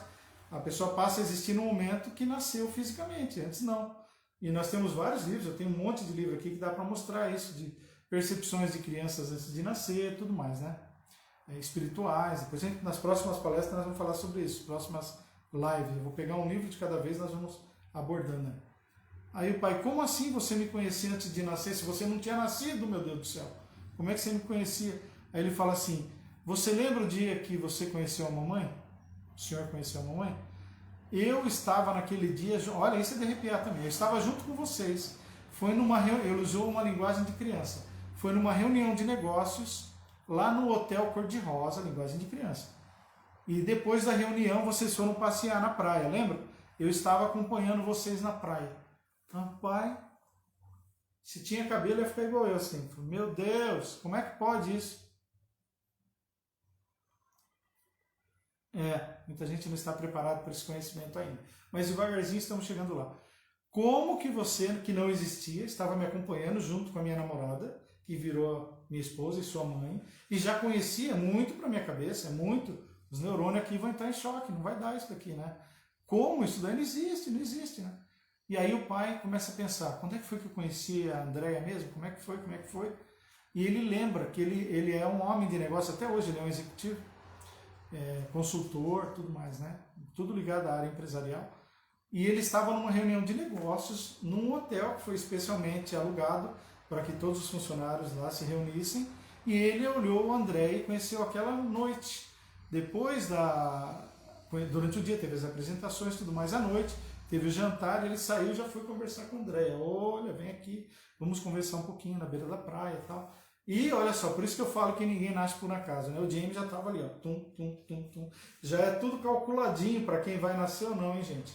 Speaker 1: a pessoa passa a existir no momento que nasceu fisicamente, antes não. E nós temos vários livros, eu tenho um monte de livro aqui que dá para mostrar isso, de percepções de crianças antes de nascer, tudo mais, né? Espirituais. Depois nas próximas palestras nós vamos falar sobre isso, próximas lives. Eu vou pegar um livro de cada vez e nós vamos abordando. Né? Aí o pai, como assim você me conhecia antes de nascer? Se você não tinha nascido, meu Deus do céu, como é que você me conhecia? Aí ele fala assim, você lembra o dia que você conheceu a mamãe? O senhor conheceu a mamãe? Eu estava naquele dia, olha, isso é de arrepiar também, eu estava junto com vocês. Foi numa reunião, ele usou uma linguagem de criança, foi numa reunião de negócios, lá no Hotel Cor-de-Rosa, linguagem de criança. E depois da reunião vocês foram passear na praia, lembra? Eu estava acompanhando vocês na praia. Pai, se tinha cabelo ia ficar igual eu assim. Meu Deus, como é que pode isso? Muita gente não está preparada para esse conhecimento ainda. Mas devagarzinho estamos chegando lá. Como que você, que não existia, estava me acompanhando junto com a minha namorada, que virou minha esposa e sua mãe, e já conhecia muito para minha cabeça, muito. Os neurônios aqui vão entrar em choque, não vai dar isso daqui, né? Como? Isso daí não existe, né? E aí o pai começa a pensar, quando é que foi que eu conheci a Andréia mesmo? Como é que foi? E ele lembra que ele é um homem de negócio, até hoje ele é um executivo, consultor, tudo mais, né? Tudo ligado à área empresarial. e ele estava numa reunião de negócios num hotel que foi especialmente alugado para que todos os funcionários lá se reunissem, e ele olhou o André e conheceu aquela noite. Durante o dia teve as apresentações e tudo mais, à noite teve o jantar, ele saiu e já foi conversar com o André. Olha, vem aqui, vamos conversar um pouquinho na beira da praia e tal. E olha só, por isso que eu falo que ninguém nasce por acaso, né? O James já estava ali, ó, tum, tum, tum, tum. Já é tudo calculadinho para quem vai nascer ou não, hein, gente?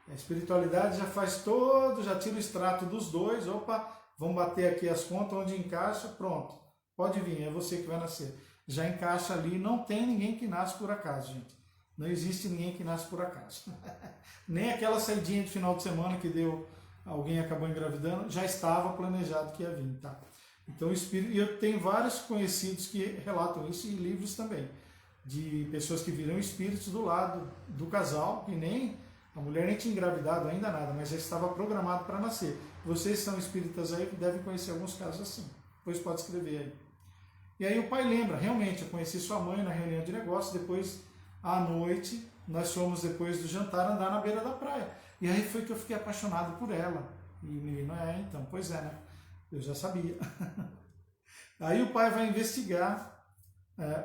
Speaker 1: A espiritualidade já faz todo, já tira o extrato dos dois, opa, vamos bater aqui as contas, onde encaixa, pronto. Pode vir, é você que vai nascer. Já encaixa ali, não tem ninguém que nasce por acaso, gente. Não existe ninguém que nasce por acaso. Nem aquela saidinha de final de semana que deu, alguém acabou engravidando, já estava planejado que ia vir, tá? Então, o espírito, e eu tenho vários conhecidos que relatam isso, e livros também, de pessoas que viram espíritos do lado do casal, e nem a mulher nem tinha engravidado ainda nada, mas já estava programado para nascer. Vocês são espíritas aí que devem conhecer alguns casos assim, depois pode escrever aí. E aí o pai lembra, realmente, eu conheci sua mãe na reunião de negócios, depois, à noite, nós fomos, depois do jantar, andar na beira da praia. E aí foi que eu fiquei apaixonado por ela. E o menino, então, pois é, né? Eu já sabia. Aí o pai vai investigar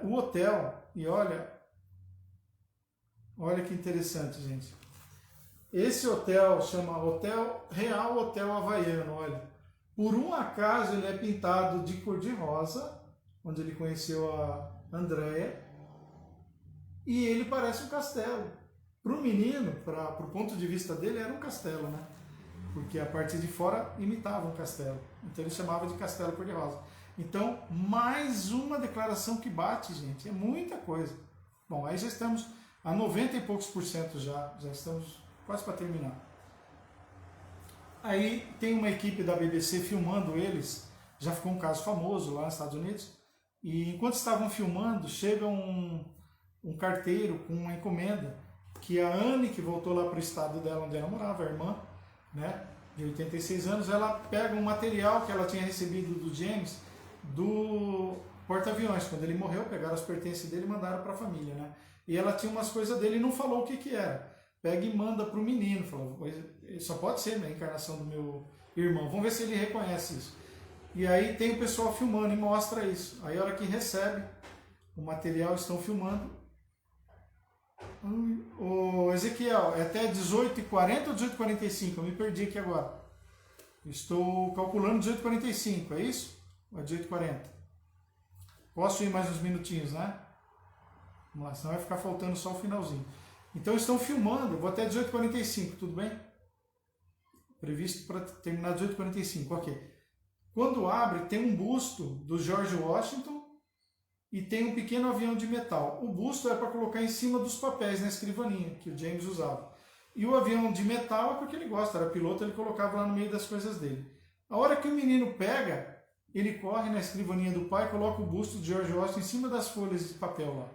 Speaker 1: o hotel, e olha que interessante, gente. Esse hotel chama Hotel Real Hotel Havaiano, olha. Por um acaso ele é pintado de cor de rosa, onde ele conheceu a Andréia, e ele parece um castelo. Para o menino, para o ponto de vista dele, era um castelo, né? Porque a parte de fora imitava um castelo. Então ele chamava de castelo cor-de-rosa. Então, mais uma declaração que bate, gente. É muita coisa. Bom, aí já estamos a 90 e poucos por cento já estamos quase para terminar. Aí tem uma equipe da BBC filmando eles, já ficou um caso famoso lá nos Estados Unidos, e enquanto estavam filmando, chega um carteiro com uma encomenda, que a Anne, que voltou lá para o estado dela, onde ela morava, a irmã, né, de 86 anos, ela pega um material que ela tinha recebido do James, do porta-aviões. Quando ele morreu, pegaram as pertences dele e mandaram para a família, né? E ela tinha umas coisas dele e não falou o que era. Pega e manda para o menino, falou, só pode ser a encarnação do meu irmão, vamos ver se ele reconhece isso. E aí tem o pessoal filmando e mostra isso. Aí a hora que recebe o material, estão filmando. O Ezequiel, é até 18h40 ou 18h45? Eu me perdi aqui agora. Estou calculando 18h45, é isso? Ou é 18h40? Posso ir mais uns minutinhos, né? Vamos lá, senão vai ficar faltando só o finalzinho. Então estão filmando, vou até 18h45, tudo bem? Previsto para terminar 18h45, ok. Quando abre, tem um busto do George Washington e tem um pequeno avião de metal. O busto é para colocar em cima dos papéis na escrivaninha, que o James usava. E o avião de metal é porque ele gosta, era piloto, ele colocava lá no meio das coisas dele. A hora que o menino pega, ele corre na escrivaninha do pai, coloca o busto de George Washington em cima das folhas de papel lá.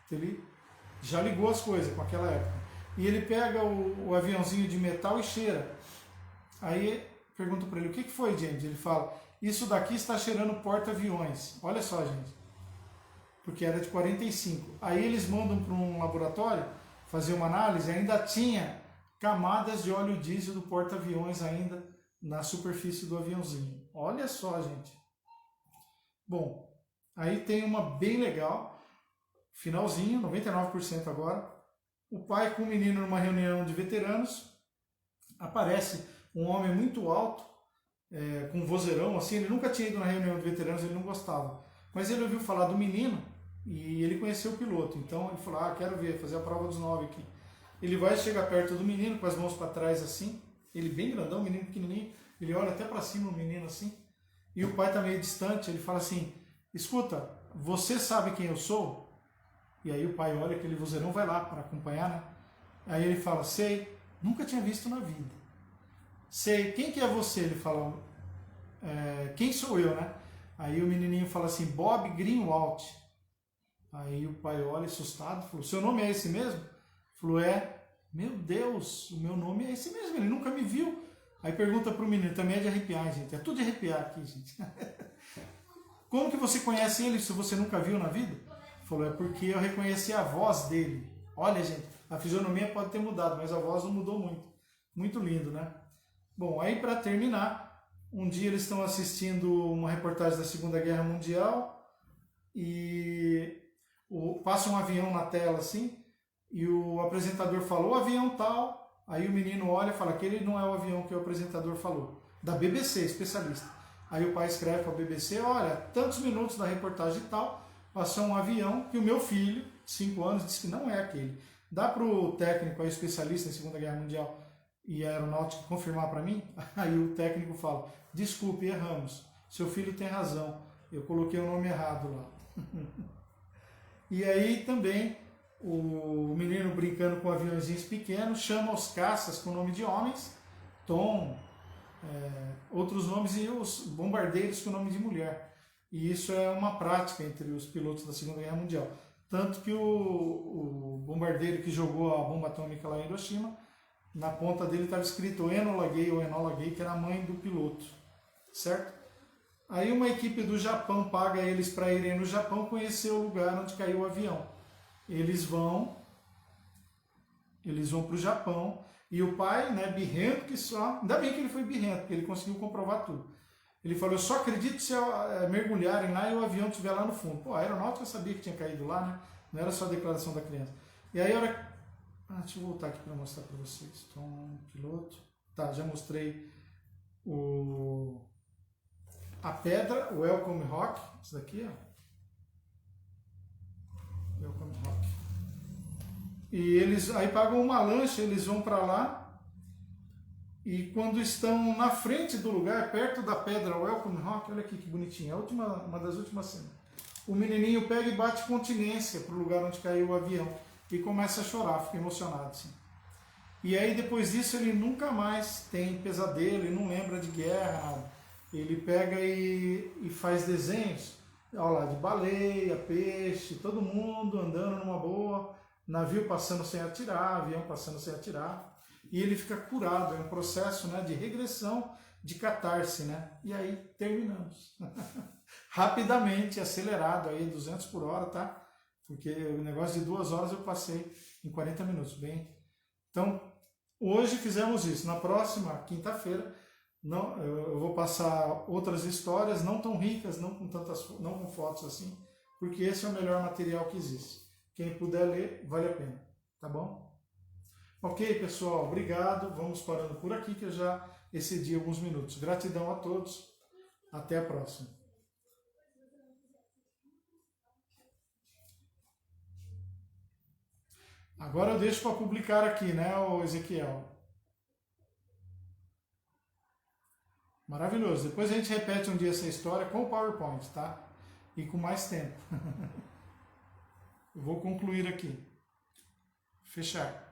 Speaker 1: Então, ele já ligou as coisas com aquela época. E ele pega o aviãozinho de metal e cheira. Aí pergunta para ele, o que foi, James? Ele fala, isso daqui está cheirando porta-aviões. Olha só, gente. Porque era de 45. Aí eles mandam para um laboratório fazer uma análise, ainda tinha camadas de óleo diesel do porta-aviões ainda na superfície do aviãozinho. Olha só, gente. Bom, aí tem uma bem legal, finalzinho, 99% agora. O pai com o menino numa reunião de veteranos, aparece um homem muito alto, com um vozeirão, assim, ele nunca tinha ido na reunião de veteranos, ele não gostava. Mas ele ouviu falar do menino e ele conheceu o piloto, então ele falou, quero ver, fazer a prova dos 9 aqui. Ele vai chegar perto do menino, com as mãos para trás assim, ele bem grandão, o menino pequenininho, ele olha até para cima o menino assim, e o pai está meio distante, ele fala assim, escuta, você sabe quem eu sou? E aí o pai olha, aquele vozeirão vai lá para acompanhar, né? Aí ele fala, sei, nunca tinha visto na vida. Sei, quem que é você? Ele fala, quem sou eu, né? Aí o menininho fala assim, Bob Greenwald. Aí o pai olha assustado, falou, seu nome é esse mesmo? Falou, meu Deus, o meu nome é esse mesmo, ele nunca me viu. Aí pergunta para o menino, também é de arrepiar, gente, é tudo de arrepiar aqui, gente. Como que você conhece ele se você nunca viu na vida? Falou, é porque eu reconheci a voz dele. Olha, gente, a fisionomia pode ter mudado, mas a voz não mudou muito. Muito lindo, né? Bom, aí para terminar, um dia eles estão assistindo uma reportagem da Segunda Guerra Mundial e passa um avião na tela assim, e o apresentador falou, o avião tal, aí o menino olha e fala, aquele não é o avião que o apresentador falou, da BBC, especialista. Aí o pai escreve para a BBC, olha, tantos minutos da reportagem tal, passou um avião que o meu filho, de 5 anos, disse que não é aquele. Dá para o técnico, aí, especialista em Segunda Guerra Mundial e aeronáutica, confirmar para mim? Aí o técnico fala, desculpe, erramos, seu filho tem razão, eu coloquei o nome errado lá. E aí também o menino brincando com aviãozinhos pequenos, chama os caças com o nome de homens, Tom, outros nomes, e os bombardeiros com o nome de mulher. E isso é uma prática entre os pilotos da Segunda Guerra Mundial. Tanto que o bombardeiro que jogou a bomba atômica lá em Hiroshima, na ponta dele estava escrito Enola Gay ou Enola Gay, que era a mãe do piloto, certo? Aí uma equipe do Japão paga eles para irem no Japão conhecer o lugar onde caiu o avião. Eles vão para o Japão e o pai, né, birrento que só... Ainda bem que ele foi birrento, porque ele conseguiu comprovar tudo. Ele falou, eu só acredito se mergulharem lá e o avião estiver lá no fundo. Pô, a aeronáutica sabia que tinha caído lá, né? Não era só a declaração da criança. E aí a hora... deixa eu voltar aqui para mostrar para vocês. Tom, piloto. Tá, já mostrei a pedra, o Welcome Rock. Isso daqui, ó. Welcome Rock. E eles aí pagam uma lancha, eles vão para lá. E quando estão na frente do lugar, perto da pedra Welcome Rock, olha aqui que bonitinho, uma das últimas cenas. O menininho pega e bate continência para o lugar onde caiu o avião e começa a chorar, fica emocionado assim. E aí depois disso ele nunca mais tem pesadelo, ele não lembra de guerra, nada. Ele pega e faz desenhos, olha lá, de baleia, peixe, todo mundo andando numa boa, navio passando sem atirar, avião passando sem atirar. E ele fica curado, é um processo, né, de regressão, de catarse, né? E aí terminamos. Rapidamente, acelerado, aí 200 por hora, tá? Porque o negócio de 2 horas eu passei em 40 minutos, bem. Então, hoje fizemos isso. Na próxima quinta-feira, eu vou passar outras histórias, não tão ricas, não com fotos assim, porque esse é o melhor material que existe. Quem puder ler, vale a pena, tá bom? Ok, pessoal, obrigado. Vamos parando por aqui que eu já excedi alguns minutos. Gratidão a todos. Até a próxima. Agora eu deixo para publicar aqui, né, Ezequiel? Maravilhoso. Depois a gente repete um dia essa história com o PowerPoint, tá? E com mais tempo. Eu vou concluir aqui. Fechar.